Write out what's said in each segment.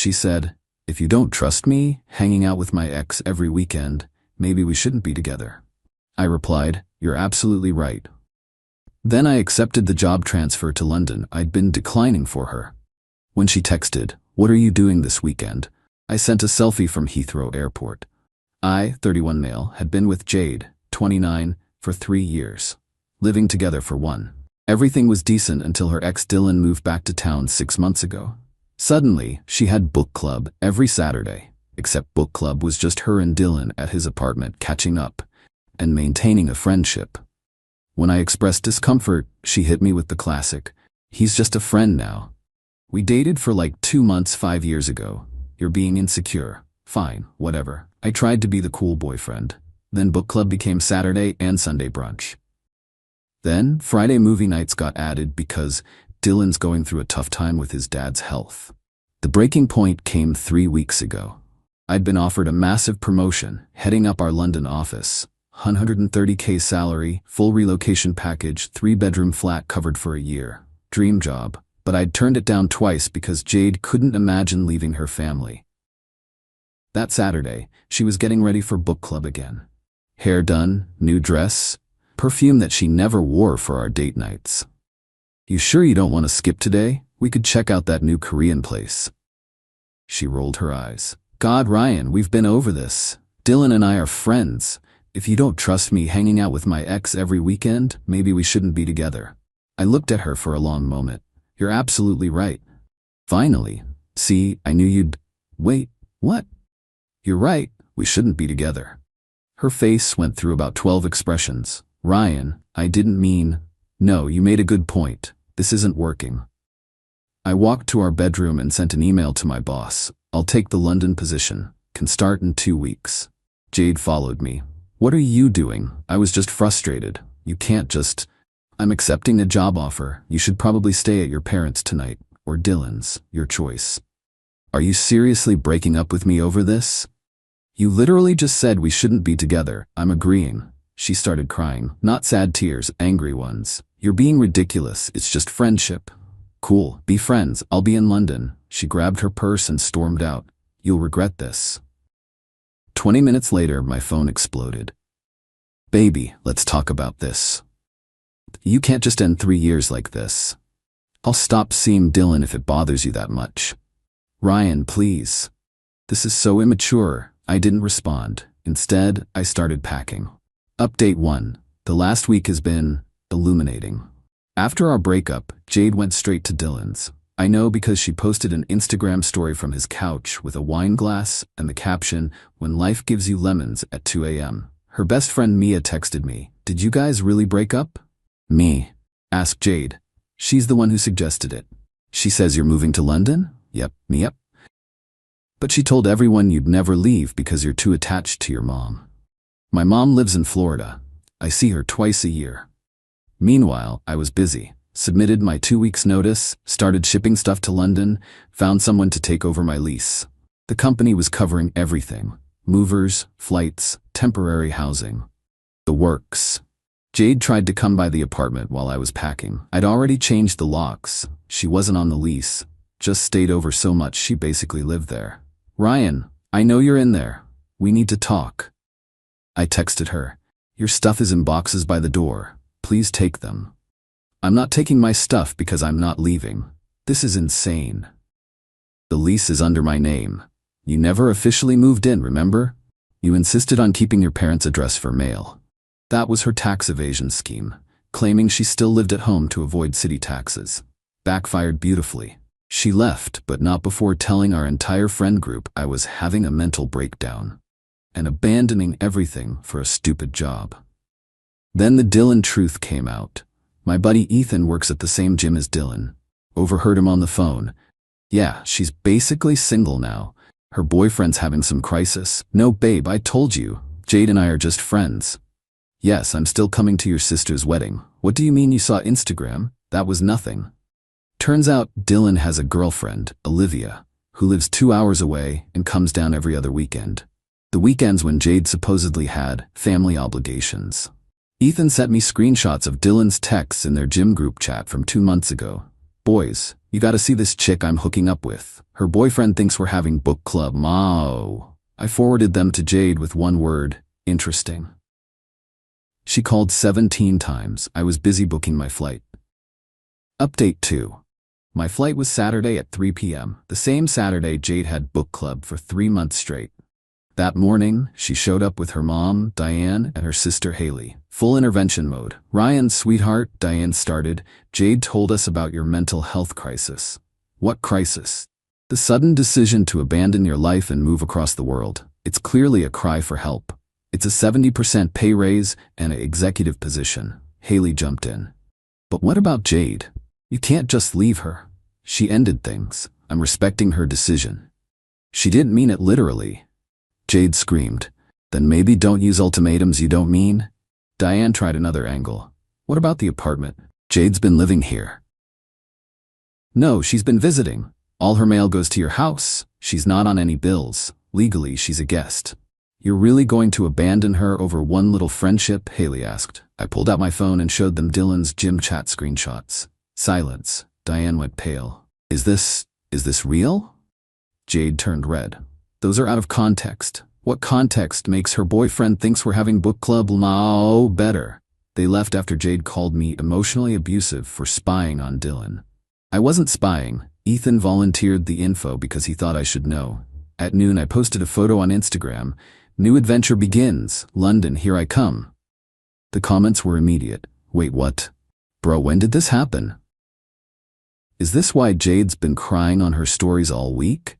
She said, "If you don't trust me, hanging out with my ex every weekend, maybe we shouldn't be together." I replied, "You're absolutely right." Then I accepted the job transfer to London I'd been declining for her. When she texted, "What are you doing this weekend?" I sent a selfie from Heathrow Airport. I, 31 male, had been with Jade, 29, for 3 years, living together for 1. Everything was decent until her ex Dylan moved back to town 6 months ago. Suddenly, she had book club every Saturday, except book club was just her and Dylan at his apartment catching up and maintaining a friendship. When I expressed discomfort, she hit me with the classic, "He's just a friend now. We dated for like 2 months 5 years ago. You're being insecure. Fine, whatever." I tried to be the cool boyfriend. Then book club became Saturday and Sunday brunch. Then Friday movie nights got added because Dylan's going through a tough time with his dad's health. The breaking point came 3 weeks ago. I'd been offered a massive promotion, heading up our London office. 130K salary, full relocation package, 3-bedroom flat covered for a year. Dream job. But I'd turned it down twice because Jade couldn't imagine leaving her family. That Saturday, she was getting ready for book club again. Hair done, new dress, perfume that she never wore for our date nights. "You sure you don't want to skip today? We could check out that new Korean place." She rolled her eyes. "God, Ryan, we've been over this. Dylan and I are friends. If you don't trust me hanging out with my ex every weekend, maybe we shouldn't be together." I looked at her for a long moment. "You're absolutely right." Finally, "See, I knew you'd—" "Wait, what?" "You're right, we shouldn't be together." Her face went through about 12 expressions. "Ryan, I didn't mean—" "No, you made a good point. This isn't working." I walked to our bedroom and sent an email to my boss. "I'll take the London position. Can start in 2 weeks. Jade followed me. "What are you doing?" I was just frustrated. "You can't just—" "I'm accepting a job offer. You should probably stay at your parents' tonight, or Dylan's, your choice." "Are you seriously breaking up with me over this?" "You literally just said we shouldn't be together." "I'm agreeing." She started crying, not sad tears, angry ones. "You're being ridiculous. It's just friendship." "Cool, be friends. I'll be in London." She grabbed her purse and stormed out. "You'll regret this." 20 minutes later, my phone exploded. "Baby, let's talk about this. You can't just end 3 years like this. I'll stop seeing Dylan if it bothers you that much." "Ryan, please." "This is so immature." I didn't respond. Instead, I started packing. Update 1. The last week has been illuminating. After our breakup, Jade went straight to Dylan's. I know because she posted an Instagram story from his couch with a wine glass and the caption, "When life gives you lemons," at 2 a.m. Her best friend Mia texted me, "Did you guys really break up?" "Me?" asked Jade. She's the one who suggested it. "She says you're moving to London?" Yep. "But she told everyone you'd never leave because you're too attached to your mom." "My mom lives in Florida. I see her twice a year." Meanwhile, I was busy. Submitted my 2 weeks notice, started shipping stuff to London, found someone to take over my lease. The company was covering everything. Movers, flights, temporary housing. The works. Jade tried to come by the apartment while I was packing. I'd already changed the locks. She wasn't on the lease. Just stayed over so much she basically lived there. "Ryan, I know you're in there. We need to talk." I texted her. "Your stuff is in boxes by the door. Please take them." "I'm not taking my stuff because I'm not leaving. This is insane. The lease is under my name. You never officially moved in, remember? You insisted on keeping your parents' address for mail." That was her tax evasion scheme, claiming she still lived at home to avoid city taxes. Backfired beautifully. She left, but not before telling our entire friend group I was having a mental breakdown and abandoning everything for a stupid job. Then the Dylan truth came out. My buddy Ethan works at the same gym as Dylan. Overheard him on the phone. "Yeah, she's basically single now. Her boyfriend's having some crisis." "No, babe, I told you. Jade and I are just friends." "Yes, I'm still coming to your sister's wedding." "What do you mean you saw Instagram? That was nothing." Turns out Dylan has a girlfriend, Olivia, who lives 2 hours away and comes down every other weekend. The weekends when Jade supposedly had family obligations. Ethan sent me screenshots of Dylan's texts in their gym group chat from 2 months ago. Boys, you gotta see this chick I'm hooking up with. Her boyfriend thinks we're having book club. Mao. I forwarded them to Jade with one word, interesting. She called 17 times. I was busy booking my flight. Update 2. My flight was Saturday at 3 p.m., the same Saturday Jade had book club for 3 months straight. That morning, she showed up with her mom, Diane, and her sister Haley. Full intervention mode. Ryan, sweetheart, Diane started. Jade told us about your mental health crisis. What crisis? The sudden decision to abandon your life and move across the world. It's clearly a cry for help. It's a 70% pay raise and an executive position. Haley jumped in. But what about Jade? You can't just leave her. She ended things. I'm respecting her decision. She didn't mean it literally. Jade screamed. Then maybe don't use ultimatums you don't mean? Diane tried another angle. What about the apartment? Jade's been living here. No, she's been visiting. All her mail goes to your house. She's not on any bills. Legally, she's a guest. You're really going to abandon her over one little friendship? Haley asked. I pulled out my phone and showed them Dylan's gym chat screenshots. Silence. Diane went pale. Is this real? Jade turned red. Those are out of context. What context makes her boyfriend thinks we're having book club? No, better. They left after Jade called me emotionally abusive for spying on Dylan. I wasn't spying. Ethan volunteered the info because he thought I should know. At noon, I posted a photo on Instagram. New adventure begins. London, here I come. The comments were immediate. Wait, what? Bro, when did this happen? Is this why Jade's been crying on her stories all week?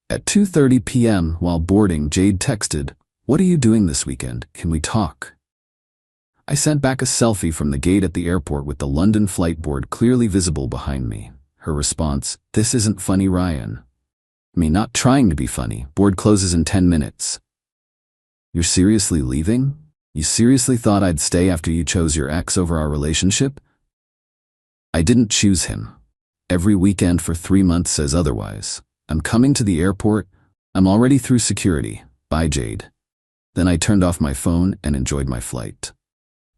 At 2:30 p.m., while boarding, Jade texted, "What are you doing this weekend? Can we talk?" I sent back a selfie from the gate at the airport with the London flight board clearly visible behind me. Her response, "This isn't funny, Ryan." Me not trying to be funny. Board closes in 10 minutes. You're seriously leaving? You seriously thought I'd stay after you chose your ex over our relationship? I didn't choose him. Every weekend for 3 months says otherwise. I'm coming to the airport. I'm already through security. Bye, Jade. Then I turned off my phone and enjoyed my flight.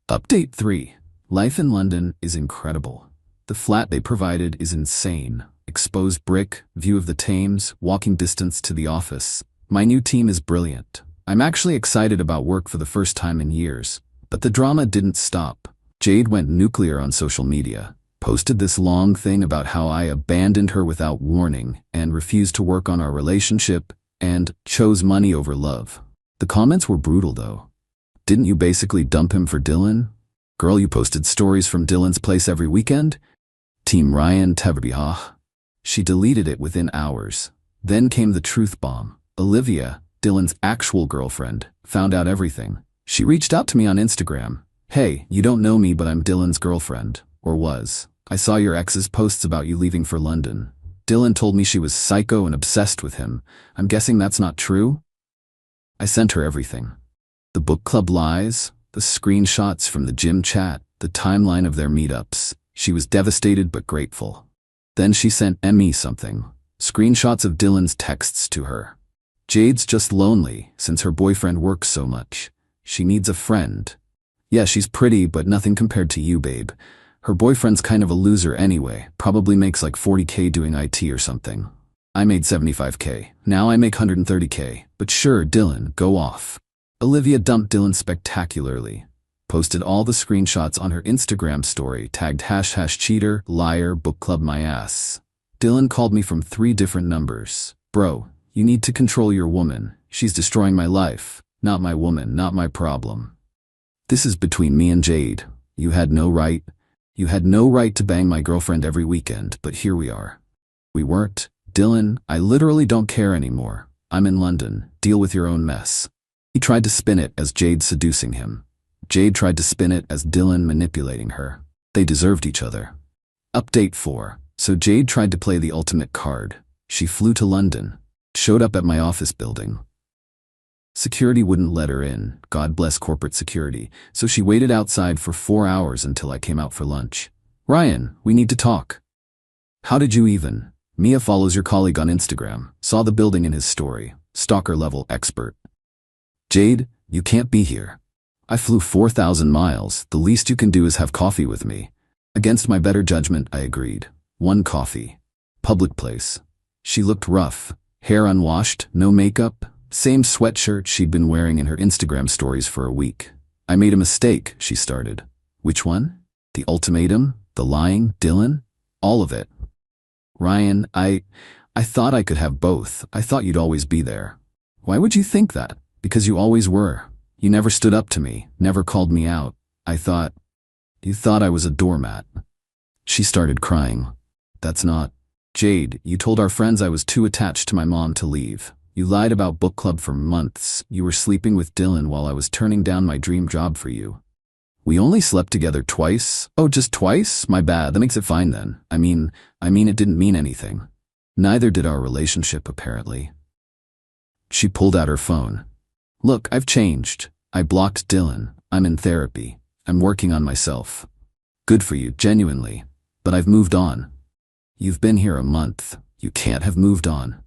Update 3. Life in London is incredible. The flat they provided is insane. Exposed brick, view of the Thames, walking distance to the office. My new team is brilliant. I'm actually excited about work for the first time in years. But the drama didn't stop. Jade went nuclear on social media. Posted this long thing about how I abandoned her without warning and refused to work on our relationship and chose money over love. The comments were brutal though. Didn't you basically dump him for Dylan? Girl, you posted stories from Dylan's place every weekend? Team Ryan Teverbihah. She deleted it within hours. Then came the truth bomb. Olivia, Dylan's actual girlfriend, found out everything. She reached out to me on Instagram. Hey, you don't know me, but I'm Dylan's girlfriend. Or was. I saw your ex's posts about you leaving for London. Dylan told me she was psycho and obsessed with him. I'm guessing that's not true? I sent her everything. The book club lies, the screenshots from the gym chat, the timeline of their meetups. She was devastated but grateful. Then she sent Emmy something. Screenshots of Dylan's texts to her. Jade's just lonely since her boyfriend works so much. She needs a friend. Yeah, she's pretty, but nothing compared to you, babe. Her boyfriend's kind of a loser anyway, probably makes like 40K doing IT or something. I made 75K, now I make 130K, but sure, Dylan, go off. Olivia dumped Dylan spectacularly. Posted all the screenshots on her Instagram story, tagged # cheater, liar, book club my ass. Dylan called me from 3 different numbers. Bro, you need to control your woman. She's destroying my life. Not my woman, not my problem. This is between me and Jade. You had no right. You had no right to bang my girlfriend every weekend, but here we are. We weren't. Dylan, I literally don't care anymore. I'm in London. Deal with your own mess. He tried to spin it as Jade seducing him. Jade tried to spin it as Dylan manipulating her. They deserved each other. Update 4. So Jade tried to play the ultimate card. She flew to London. Showed up at my office building. Security wouldn't let her in, God bless corporate security, so she waited outside for 4 hours until I came out for lunch. Ryan, we need to talk. How did you even? Mia follows your colleague on Instagram, saw the building in his story, stalker level expert. Jade, you can't be here. I flew 4,000 miles, the least you can do is have coffee with me. Against my better judgment, I agreed. One coffee. Public place. She looked rough. Hair unwashed, no makeup, same sweatshirt she'd been wearing in her Instagram stories for a week. I made a mistake, she started. Which one? The ultimatum? The lying? Dylan? All of it. Ryan, I thought I could have both. I thought you'd always be there. Why would you think that? Because you always were. You never stood up to me, never called me out. You thought I was a doormat. She started crying. That's not. Jade, you told our friends I was too attached to my mom to leave. You lied about book club for months. You were sleeping with Dylan while I was turning down my dream job for you. We only slept together twice. Oh, just twice? My bad. That makes it fine then. I mean it didn't mean anything. Neither did our relationship, apparently. She pulled out her phone. Look, I've changed. I blocked Dylan. I'm in therapy. I'm working on myself. Good for you, genuinely. But I've moved on. You've been here a month. You can't have moved on.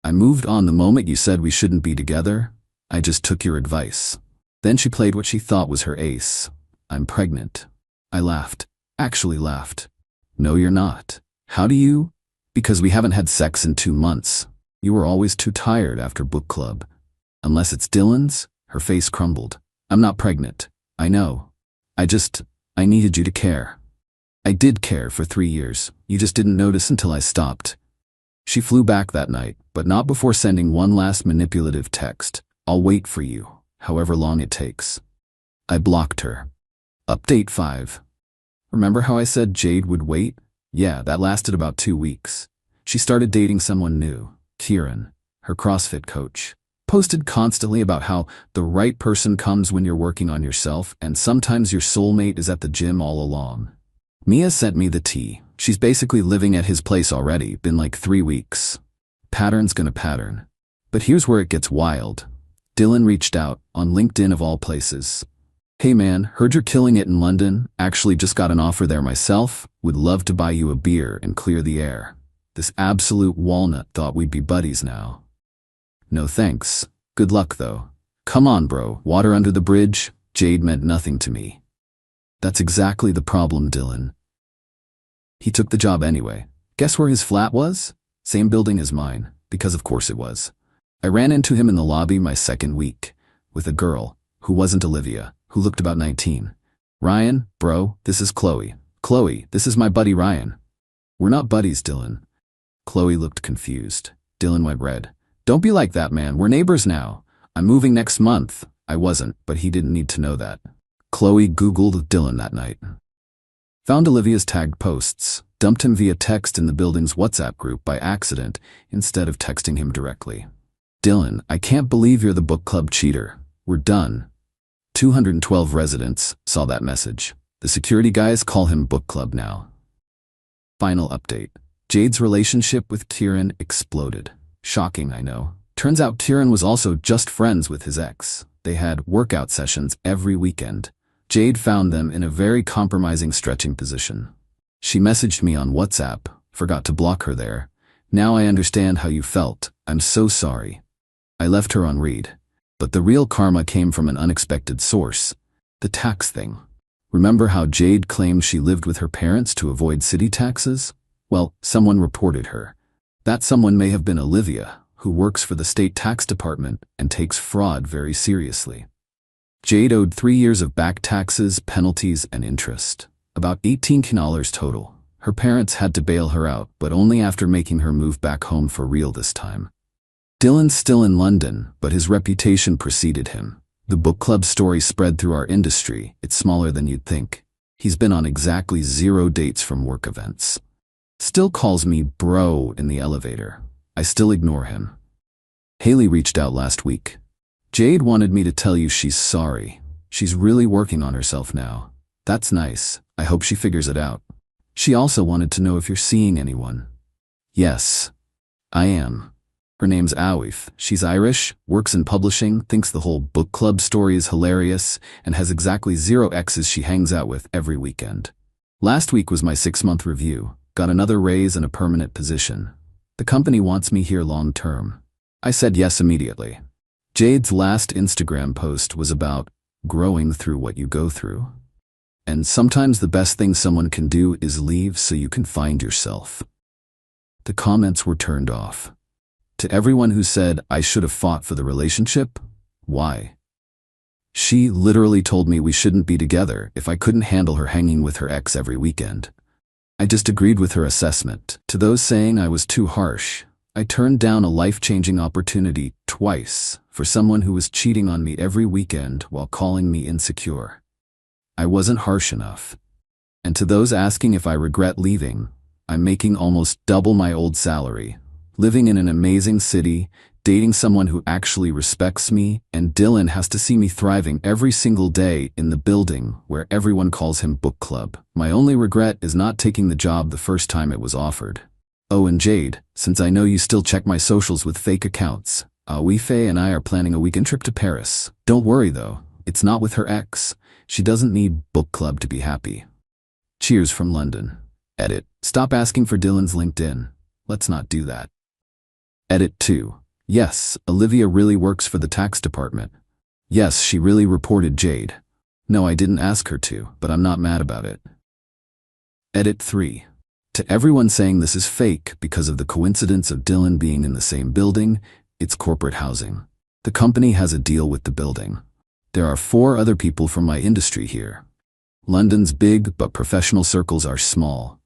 I moved on the moment you said we shouldn't be together. I just took your advice. Then she played what she thought was her ace. I'm pregnant. I laughed. Actually laughed. No, you're not. How do you? Because we haven't had sex in 2 months. You were always too tired after book club. Unless it's Dylan's? Her face crumbled. I'm not pregnant. I know. I needed you to care. I did care for 3 years. You just didn't notice until I stopped. She flew back that night, but not before sending one last manipulative text. I'll wait for you, however long it takes. I blocked her. Update 5. Remember how I said Jade would wait? Yeah, that lasted about 2 weeks. She started dating someone new, Kieran, her CrossFit coach. Posted constantly about how the right person comes when you're working on yourself, and sometimes your soulmate is at the gym all along. Mia sent me the tea. She's basically living at his place already, been like 3 weeks. Pattern's gonna pattern. But here's where it gets wild. Dylan reached out, on LinkedIn of all places. Hey man, heard you're killing it in London. Actually just got an offer there myself. Would love to buy you a beer and clear the air. This absolute walnut thought we'd be buddies now. No thanks. Good luck though. Come on bro, water under the bridge. Jade meant nothing to me. That's exactly the problem, Dylan. He took the job anyway. Guess where his flat was? Same building as mine, because of course it was. I ran into him in the lobby my second week, with a girl, who wasn't Olivia, who looked about 19. Ryan, bro, this is Qley. Qley, this is my buddy Ryan. We're not buddies, Dylan. Qley looked confused. Dylan went red. Don't be like that, man. We're neighbors now. I'm moving next month. I wasn't, but he didn't need to know that. Qley Googled Dylan that night. Found Olivia's tagged posts, dumped him via text in the building's WhatsApp group by accident instead of texting him directly. Dylan, I can't believe you're the book club cheater. We're done. 212 residents saw that message. The security guys call him book club now. Final update. Jade's relationship with Kieran exploded. Shocking, I know. Turns out Kieran was also just friends with his ex. They had workout sessions every weekend. Jade found them in a very compromising stretching position. She messaged me on WhatsApp, forgot to block her there. Now I understand how you felt. I'm so sorry. I left her on read. But the real karma came from an unexpected source. The tax thing. Remember how Jade claimed she lived with her parents to avoid city taxes? Well, someone reported her. That someone may have been Olivia, who works for the state tax department and takes fraud very seriously. Jade owed 3 years of back taxes, penalties, and interest. About $18 total. Her parents had to bail her out, but only after making her move back home for real this time. Dylan's still in London, but his reputation preceded him. The book club story spread through our industry. It's smaller than you'd think. He's been on exactly 0 dates from work events. Still calls me bro in the elevator. I still ignore him. Haley reached out last week. Jade wanted me to tell you she's sorry. She's really working on herself now. That's nice. I hope she figures it out. She also wanted to know if you're seeing anyone. Yes, I am. Her name's Awif. She's Irish, works in publishing, thinks the whole book club story is hilarious, and has exactly 0 exes she hangs out with every weekend. Last week was my 6-month review. Got another raise and a permanent position. The company wants me here long term. I said yes immediately. Jade's last Instagram post was about growing through what you go through. And sometimes the best thing someone can do is leave so you can find yourself. The comments were turned off. To everyone who said I should have fought for the relationship, why? She literally told me we shouldn't be together if I couldn't handle her hanging with her ex every weekend. I disagreed with her assessment. To those saying I was too harsh, I turned down a life-changing opportunity twice for someone who was cheating on me every weekend while calling me insecure. I wasn't harsh enough. And to those asking if I regret leaving, I'm making almost double my old salary, living in an amazing city, dating someone who actually respects me, and Dylan has to see me thriving every single day in the building where everyone calls him book club. My only regret is not taking the job the first time it was offered. Oh, and Jade, since I know you still check my socials with fake accounts, Faye and I are planning a weekend trip to Paris. Don't worry though, it's not with her ex. She doesn't need book club to be happy. Cheers from London. Edit. Stop asking for Dylan's LinkedIn. Let's not do that. Edit 2. Yes, Olivia really works for the tax department. Yes, she really reported Jade. No, I didn't ask her to, but I'm not mad about it. Edit 3. To everyone saying this is fake because of the coincidence of Dylan being in the same building, it's corporate housing. The company has a deal with the building. There are 4 other people from my industry here. London's big, but professional circles are small.